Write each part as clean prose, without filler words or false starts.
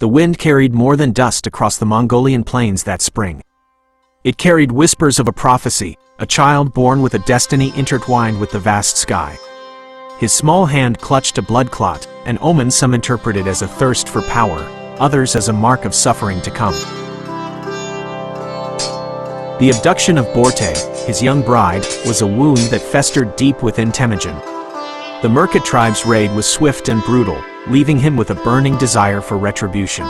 The wind carried more than dust across the Mongolian plains that spring. It carried whispers of a prophecy, a child born with a destiny intertwined with the vast sky. His small hand clutched a blood clot, an omen some interpreted as a thirst for power, others as a mark of suffering to come. The abduction of Borte, his young bride, was a wound that festered deep within Temujin. The Merkit tribe's raid was swift and brutal, leaving him with a burning desire for retribution.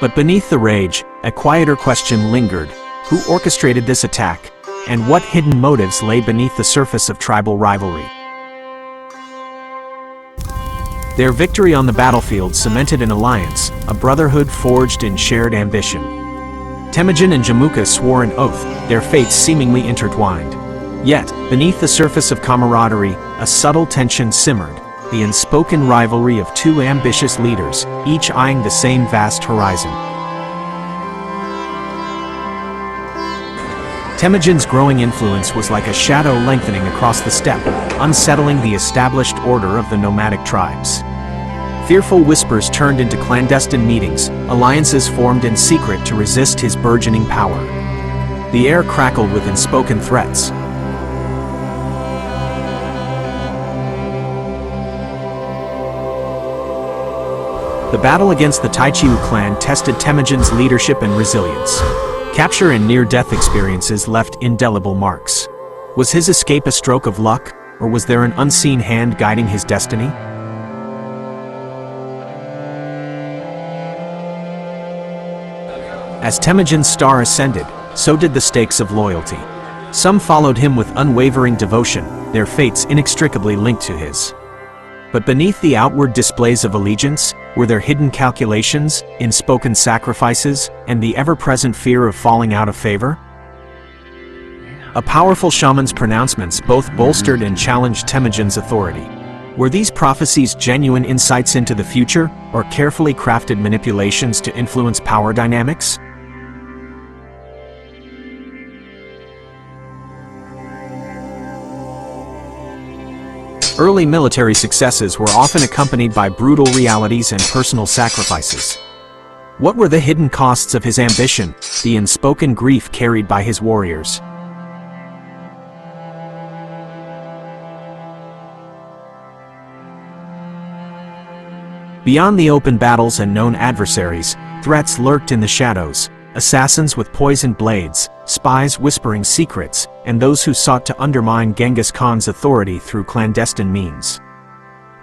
But beneath the rage, a quieter question lingered: who orchestrated this attack, and what hidden motives lay beneath the surface of tribal rivalry? Their victory on the battlefield cemented an alliance, a brotherhood forged in shared ambition. Temujin and Jamuka swore an oath, their fates seemingly intertwined. Yet, beneath the surface of camaraderie, a subtle tension simmered, the unspoken rivalry of two ambitious leaders, each eyeing the same vast horizon. Temujin's growing influence was like a shadow lengthening across the steppe, unsettling the established order of the nomadic tribes. Fearful whispers turned into clandestine meetings, alliances formed in secret to resist his burgeoning power. The air crackled with unspoken threats. The battle against the Taichiu clan tested Temujin's leadership and resilience. Capture and near-death experiences left indelible marks. Was his escape a stroke of luck, or was there an unseen hand guiding his destiny? As Temujin's star ascended, so did the stakes of loyalty. Some followed him with unwavering devotion, their fates inextricably linked to his. But beneath the outward displays of allegiance, were there hidden calculations, unspoken sacrifices, and the ever-present fear of falling out of favor? A powerful shaman's pronouncements both bolstered and challenged Temujin's authority. Were these prophecies genuine insights into the future, or carefully crafted manipulations to influence power dynamics? Early military successes were often accompanied by brutal realities and personal sacrifices. What were the hidden costs of his ambition, the unspoken grief carried by his warriors? Beyond the open battles and known adversaries, threats lurked in the shadows: assassins with poisoned blades, spies whispering secrets, and those who sought to undermine Genghis Khan's authority through clandestine means.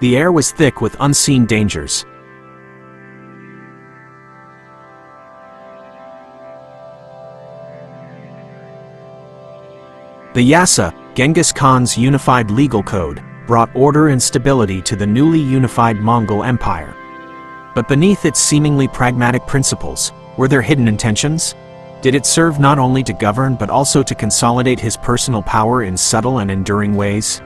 The air was thick with unseen dangers. The Yasa, Genghis Khan's unified legal code, brought order and stability to the newly unified Mongol Empire. But beneath its seemingly pragmatic principles, were there hidden intentions? Did it serve not only to govern but also to consolidate his personal power in subtle and enduring ways?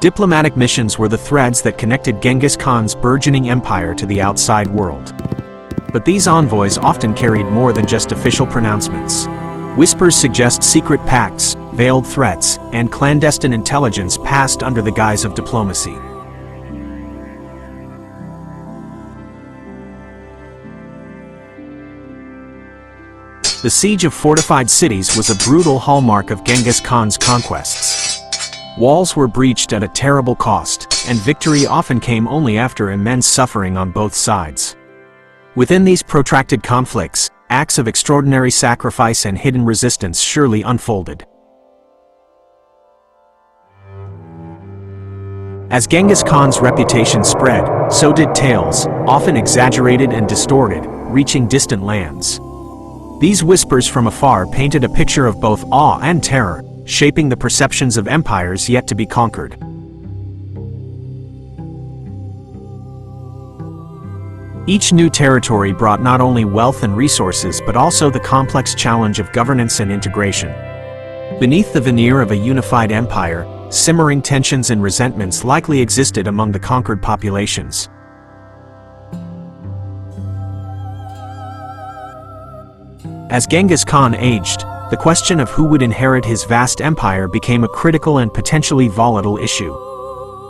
Diplomatic missions were the threads that connected Genghis Khan's burgeoning empire to the outside world. But these envoys often carried more than just official pronouncements. Whispers suggest secret pacts, veiled threats, and clandestine intelligence passed under the guise of diplomacy. The siege of fortified cities was a brutal hallmark of Genghis Khan's conquests. Walls were breached at a terrible cost, and victory often came only after immense suffering on both sides. Within these protracted conflicts, acts of extraordinary sacrifice and hidden resistance surely unfolded. As Genghis Khan's reputation spread, so did tales, often exaggerated and distorted, reaching distant lands. These whispers from afar painted a picture of both awe and terror, shaping the perceptions of empires yet to be conquered. Each new territory brought not only wealth and resources but also the complex challenge of governance and integration. Beneath the veneer of a unified empire, simmering tensions and resentments likely existed among the conquered populations. As Genghis Khan aged, the question of who would inherit his vast empire became a critical and potentially volatile issue.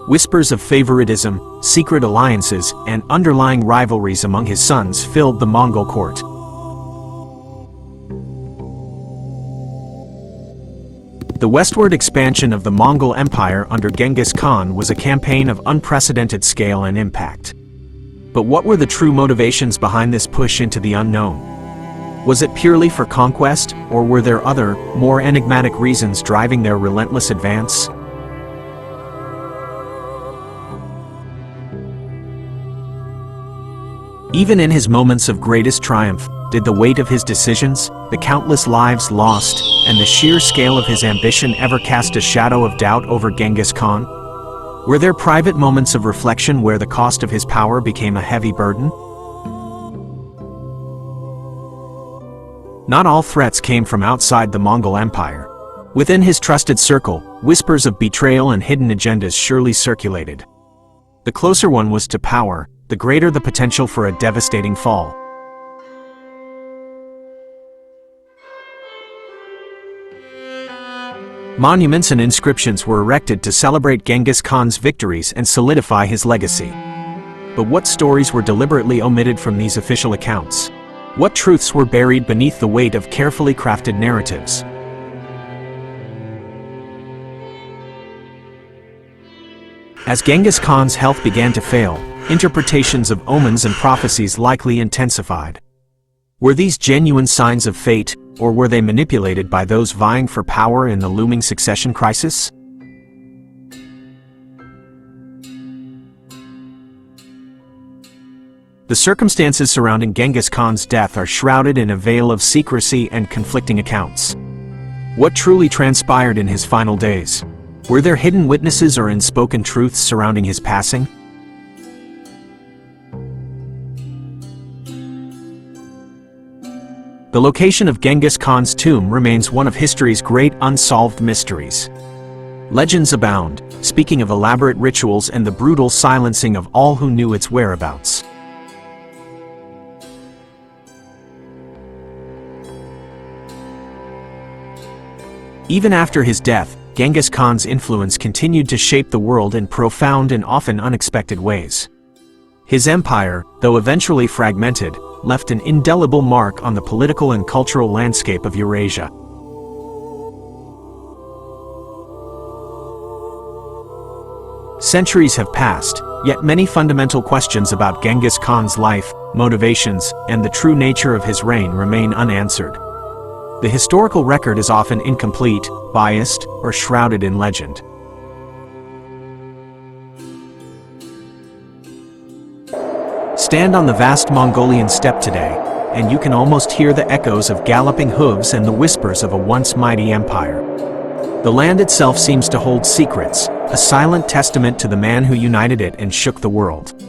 Whispers of favoritism, secret alliances, and underlying rivalries among his sons filled the Mongol court. The westward expansion of the Mongol Empire under Genghis Khan was a campaign of unprecedented scale and impact. But what were the true motivations behind this push into the unknown? Was it purely for conquest, or were there other, more enigmatic reasons driving their relentless advance? Even in his moments of greatest triumph, did the weight of his decisions, the countless lives lost, and the sheer scale of his ambition ever cast a shadow of doubt over Genghis Khan? Were there private moments of reflection where the cost of his power became a heavy burden? Not all threats came from outside the Mongol Empire. Within his trusted circle, whispers of betrayal and hidden agendas surely circulated. The closer one was to power, the greater the potential for a devastating fall. Monuments and inscriptions were erected to celebrate Genghis Khan's victories and solidify his legacy. But what stories were deliberately omitted from these official accounts? What truths were buried beneath the weight of carefully crafted narratives? As Genghis Khan's health began to fail, interpretations of omens and prophecies likely intensified. Were these genuine signs of fate, or were they manipulated by those vying for power in the looming succession crisis? The circumstances surrounding Genghis Khan's death are shrouded in a veil of secrecy and conflicting accounts. What truly transpired in his final days? Were there hidden witnesses or unspoken truths surrounding his passing? The location of Genghis Khan's tomb remains one of history's great unsolved mysteries. Legends abound, speaking of elaborate rituals and the brutal silencing of all who knew its whereabouts. Even after his death, Genghis Khan's influence continued to shape the world in profound and often unexpected ways. His empire, though eventually fragmented, left an indelible mark on the political and cultural landscape of Eurasia. Centuries have passed, yet many fundamental questions about Genghis Khan's life, motivations, and the true nature of his reign remain unanswered. The historical record is often incomplete, biased, or shrouded in legend. Stand on the vast Mongolian steppe today, and you can almost hear the echoes of galloping hooves and the whispers of a once mighty empire. The land itself seems to hold secrets, a silent testament to the man who united it and shook the world.